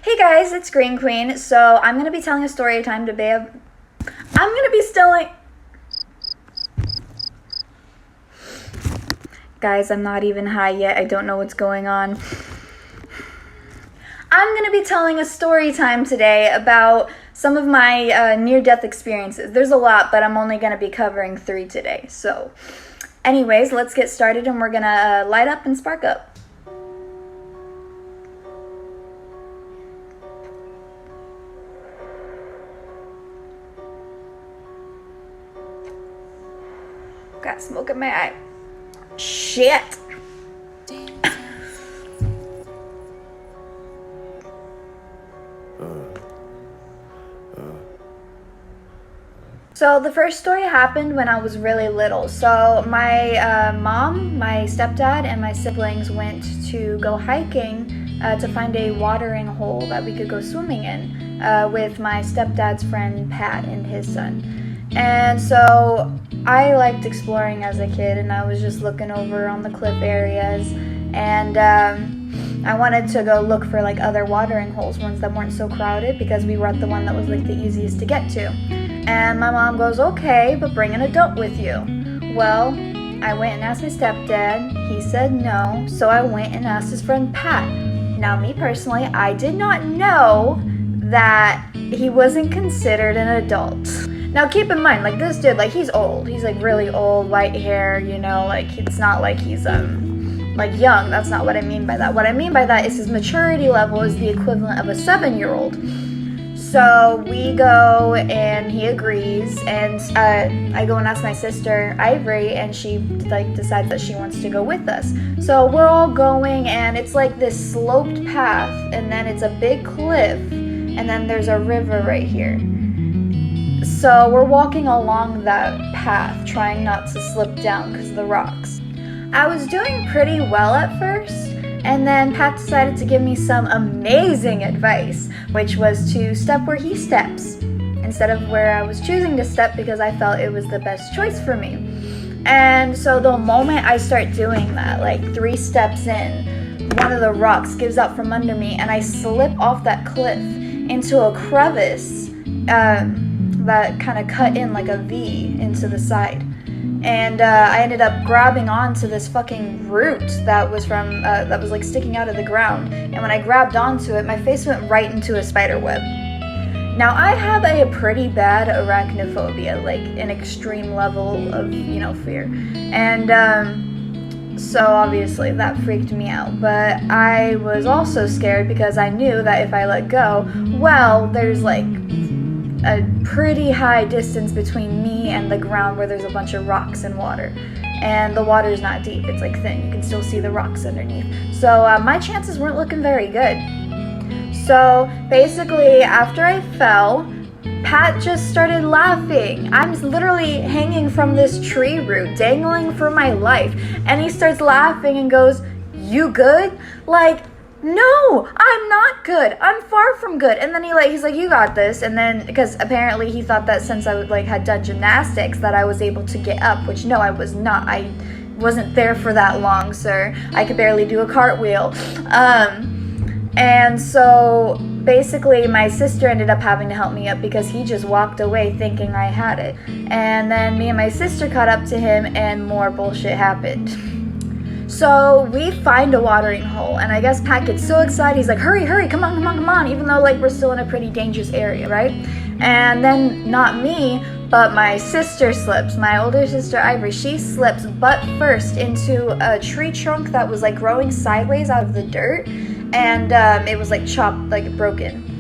Hey guys, it's Green Queen. So I'm going to be telling a story time today. I'm going to be telling... Guys, I'm not even high yet. I don't know what's going on. I'm going to be telling a story time today about some of my near-death experiences. There's a lot, but I'm only going to be covering 3 today. So anyways, let's get started and we're going to light up and spark up. Got smoke in my eye. Shit. So the first story happened when I was really little. So my mom, my stepdad, and my siblings went to go hiking to find a watering hole that we could go swimming in with my stepdad's friend Pat and his son. And so I liked exploring as a kid, and I was just looking over on the cliff areas, and I wanted to go look for like other watering holes, ones that weren't so crowded, because we were at the one that was like the easiest to get to. And my mom goes, okay, but bring an adult with you. Well, I went and asked my stepdad. He said no, so I went and asked his friend Pat. Now, me personally, I did not know that he wasn't considered an adult. Now, keep in mind, like, this dude, like, he's old. He's, like, really old, white hair, you know, like, it's not like he's, like, young. That's not what I mean by that. What I mean by that is his maturity level is the equivalent of a 7-year-old. So we go, and he agrees, and I go and ask my sister, Ivory, and she, like, decides that she wants to go with us. So we're all going, and it's, like, this sloped path, and then it's a big cliff, and then there's a river right here. So we're walking along that path, trying not to slip down because of the rocks. I was doing pretty well at first, and then Pat decided to give me some amazing advice, which was to step where he steps, instead of where I was choosing to step because I felt it was the best choice for me. And so the moment I start doing that, like 3 steps in, one of the rocks gives out from under me, and I slip off that cliff into a crevice, that kind of cut in like a V into the side, and I ended up grabbing onto this fucking root that was like sticking out of the ground, and when I grabbed onto it, my face went right into a spider web. Now, I have a pretty bad arachnophobia, like an extreme level of, you know, fear, and so obviously that freaked me out, but I was also scared because I knew that if I let go, well, there's like a pretty high distance between me and the ground where there's a bunch of rocks and water. And the water is not deep, it's like thin. You can still see the rocks underneath. So my chances weren't looking very good. So basically, after I fell, Pat just started laughing. I'm literally hanging from this tree root, dangling for my life. And he starts laughing and goes, "You good?" Like, no, I'm not good. I'm far from good. And then he's like, "You got this." And then, because apparently he thought that since I had done gymnastics that I was able to get up, which no, I was not. I wasn't there for that long, sir. I could barely do a cartwheel. And so basically my sister ended up having to help me up because he just walked away thinking I had it. And then me and my sister caught up to him and more bullshit happened. So we find a watering hole, and I guess Pat gets so excited, he's like, hurry, come on, even though like we're still in a pretty dangerous area, right? And then not me, but my sister slips, my older sister Ivory, she slips butt first into a tree trunk that was like growing sideways out of the dirt, and it was like chopped, like broken.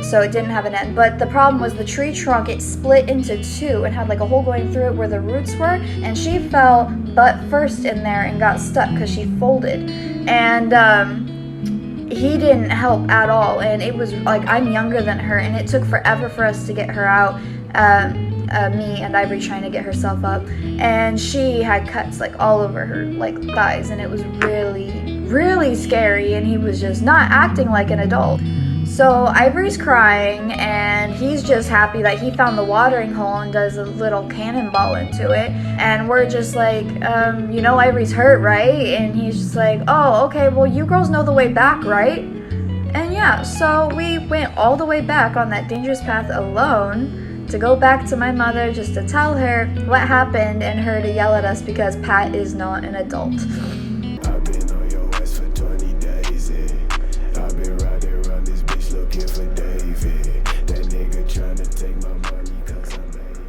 So it didn't have an end. But the problem was the tree trunk, it split into 2 and had like a hole going through it where the roots were, and she fell butt first in there and got stuck because she folded. And he didn't help at all, and it was like, I'm younger than her, and it took forever for us to get her out. Me and Ivory trying to get herself up, and she had cuts like all over her like thighs, and it was really scary, and he was just not acting like an adult. So Ivory's crying, and he's just happy that he found the watering hole and does a little cannonball into it. And we're just like, you know Ivory's hurt, right? And he's just like, oh, okay, well, you girls know the way back, right? And yeah, so we went all the way back on that dangerous path alone to go back to my mother just to tell her what happened and her to yell at us because Pat is not an adult. I've been on your ass for 20 days, yeah. I've been riding around this bitch looking for David. That nigga trying to take my money cause I made it.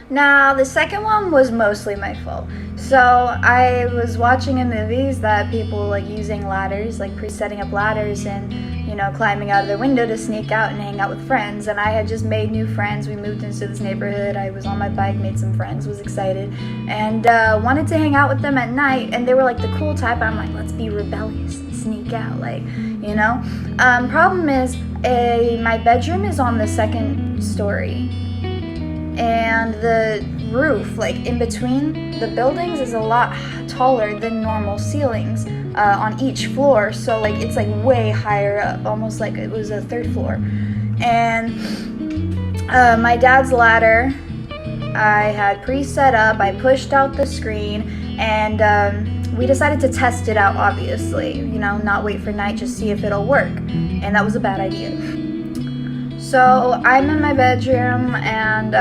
Now, the second one was mostly my fault. So I was watching in movies that people like using ladders, like setting up ladders and, you know, climbing out of their window to sneak out and hang out with friends. And I had just made new friends. We moved into this neighborhood. I was on my bike, made some friends, was excited, and wanted to hang out with them at night. And they were like the cool type. I'm like, let's be rebellious and sneak out, like, you know. Problem is, my bedroom is on the second story. And the roof, like in between the buildings, is a lot taller than normal ceilings on each floor. So like it's like way higher up, almost like it was a third floor. And my dad's ladder, I had pre-set up. I pushed out the screen, and we decided to test it out. Obviously, you know, not wait for night, just see if it'll work. And that was a bad idea. So I'm in my bedroom, and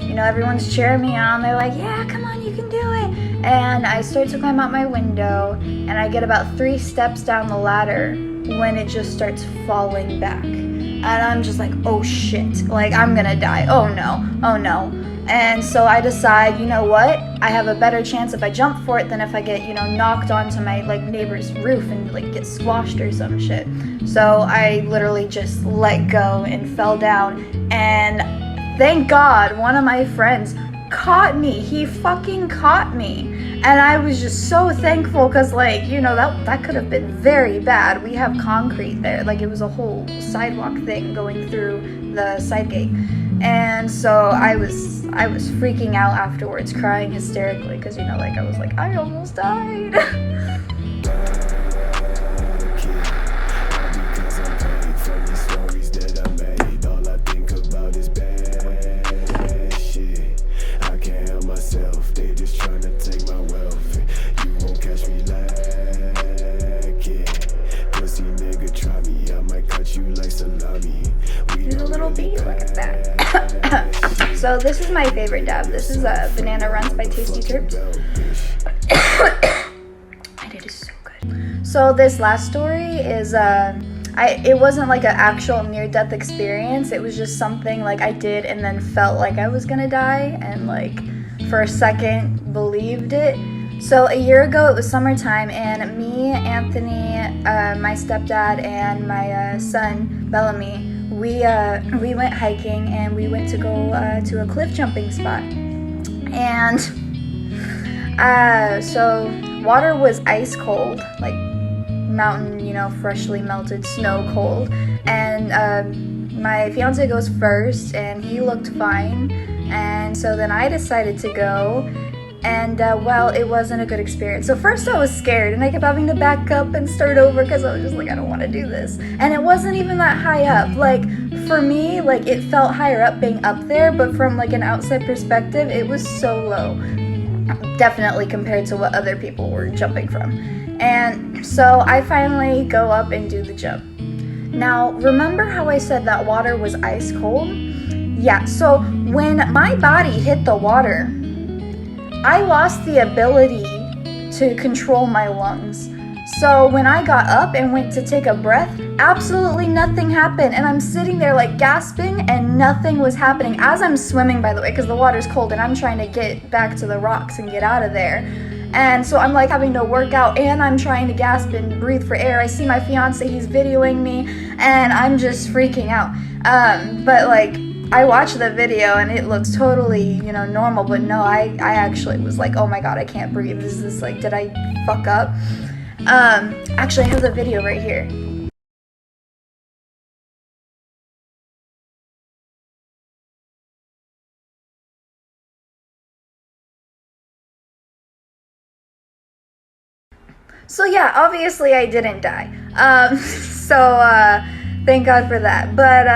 you know, everyone's cheering me on. They're like, yeah, come on, you can do it. And I start to climb out my window, and I get about 3 steps down the ladder when it just starts falling back. And I'm just like, oh shit, like I'm gonna die. Oh no. And so I decide, you know what? I have a better chance if I jump for it than if I get, you know, knocked onto my like neighbor's roof and like get squashed or some shit. So I literally just let go and fell down, and thank God one of my friends caught me. He fucking caught me. And I was just so thankful because, like, you know, that could have been very bad. We have concrete there. Like, it was a whole sidewalk thing going through the side gate. And so I was freaking out afterwards, crying hysterically because, you know, like, I was like, I almost died. So this is my favorite dab. This is Banana Runs by Tasty Terps. And it is so good. So this last story is, it wasn't like an actual near-death experience. It was just something like I did and then felt like I was gonna die and like for a second believed it. So a year ago, it was summertime, and me, Anthony, my stepdad, and my son, Bellamy, we went hiking, and we went to go to a cliff jumping spot. And so water was ice cold, like mountain, you know, freshly melted snow cold. And my fiance goes first, and he looked fine. And so then I decided to go. And, well, it wasn't a good experience. So first I was scared, and I kept having to back up and start over because I was just like, I don't want to do this. And it wasn't even that high up. Like, for me, like, it felt higher up being up there, but from, like, an outside perspective, it was so low. Definitely compared to what other people were jumping from. And so I finally go up and do the jump. Now, remember how I said that water was ice cold? Yeah, so when my body hit the water, I lost the ability to control my lungs. So when I got up and went to take a breath, absolutely nothing happened. And I'm sitting there like gasping and nothing was happening as I'm swimming, by the way, because the water's cold and I'm trying to get back to the rocks and get out of there. And so I'm like having to work out and I'm trying to gasp and breathe for air. I see my fiance, he's videoing me, and I'm just freaking out. But like, I watched the video and it looks totally, you know, normal, but no, I actually was like, oh my god, I can't breathe. Is this like, did I fuck up? Actually, I have the video right here. So yeah, obviously I didn't die. So thank God for that. But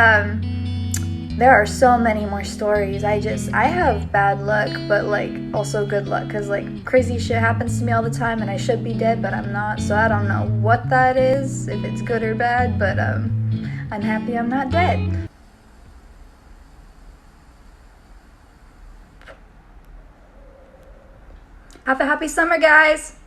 there are so many more stories. I have bad luck, but like also good luck, because like crazy shit happens to me all the time and I should be dead, but I'm not. So I don't know what that is, if it's good or bad, but I'm happy I'm not dead. Have a happy summer, guys!